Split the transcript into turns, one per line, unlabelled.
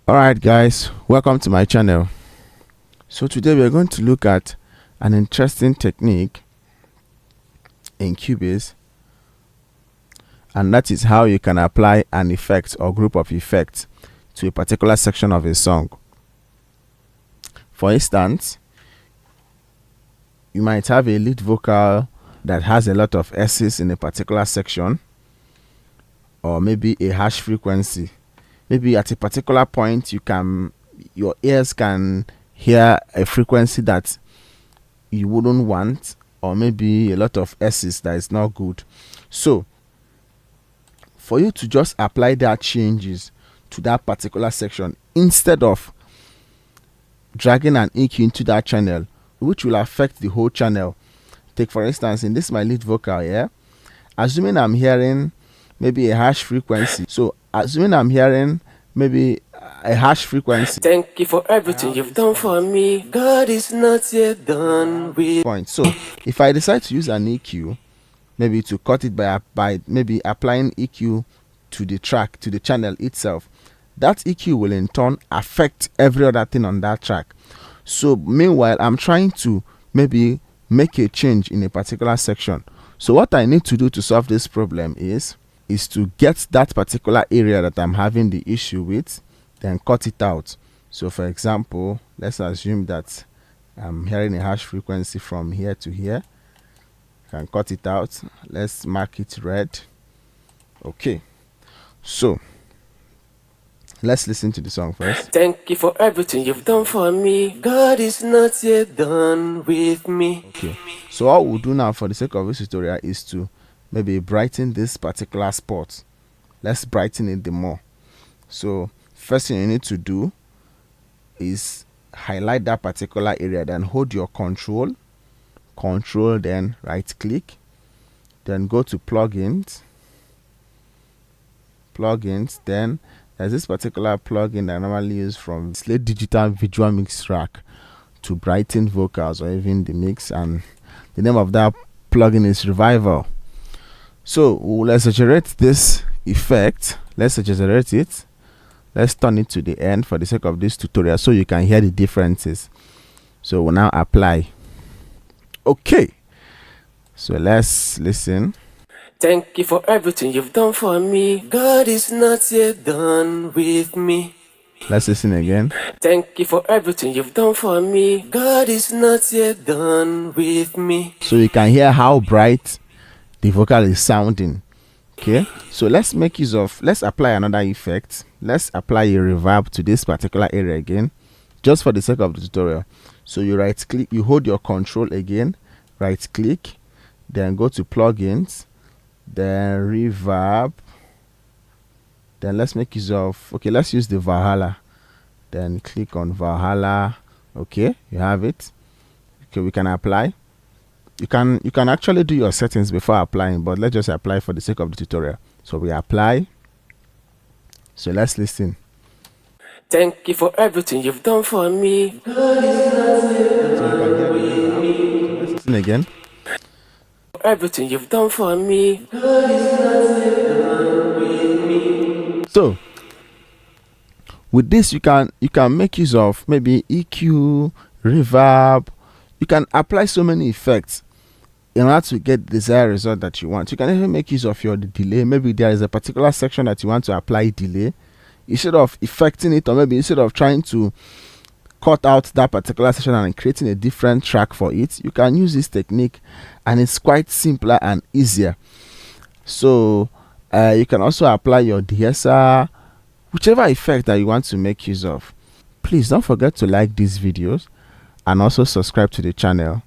Alright guys, welcome to my channel. So today we are going to look at an interesting technique in CUBASE, and that is how you can apply an effect or group of effects to a particular section of a song. For instance, you might have a lead vocal that has a lot of S's in a particular section, or maybe a harsh frequency. Maybe at a particular point your ears can hear a frequency that you wouldn't want, or maybe a lot of S's that is not good. So for you to just apply that changes to that particular section instead of dragging an EQ into that channel, which will affect the whole channel. Take for instance, in this my lead vocal here, assuming I'm hearing maybe a harsh frequency. So assuming I'm hearing maybe a harsh frequency.
Thank you for everything you've done for me. God is not yet done with
point. So if I decide to use an EQ, maybe to cut it by maybe applying EQ to the track, to the channel itself, that EQ will in turn affect every other thing on that track. So meanwhile, I'm trying to maybe make a change in a particular section. So what I need to do to solve this problem is to get that particular area that I'm having the issue with, then cut it out. So for example, let's assume that I'm hearing a harsh frequency from here to here. Can cut it out. Let's mark it red. Okay, so let's listen to the song first.
Thank you for everything you've done for me. God is not yet done with me.
Okay, so all we'll do now for the sake of this tutorial is to maybe brighten this particular spot. Let's brighten it the more. So first thing you need to do is highlight that particular area, then hold your control, then right click, then go to plugins, then there's this particular plugin that I normally use from Slate Digital Visual Mix Track to brighten vocals or even the mix, and the name of that plugin is Revival. So let's exaggerate this effect. Let's exaggerate it. Let's turn it to the end for the sake of this tutorial so you can hear the differences. So we'll now apply. Okay, so let's listen.
Thank you for everything you've done for me. God is not yet done with me.
Let's listen again.
Thank you for everything you've done for me. God is not yet done with me.
So you can hear how bright the vocal is sounding. Okay, so let's apply another effect. Let's apply a reverb to this particular area again, just for the sake of the tutorial. So you right click, you hold your control again, right click, then go to plugins, then reverb, then let's make use of, okay, let's use the Valhalla, then click on Valhalla. Okay, you have it. Okay, we can apply. You can actually do your settings before applying, but let's just apply for the sake of the tutorial. So we apply. So let's listen.
Thank you for everything you've done for me. God is not yet done with me.
Let's listen again.
Everything you've done for me. God is not yet done with me.
So with this, you can make use of maybe EQ, reverb. You can apply so many effects in order to get the desired result that you want. You can even make use of your delay. Maybe there is a particular section that you want to apply delay. Instead of affecting it, or maybe instead of trying to cut out that particular section and creating a different track for it, you can use this technique, and it's quite simpler and easier. So you can also apply your DSR, whichever effect that you want to make use of. Please don't forget to like these videos and also subscribe to the channel.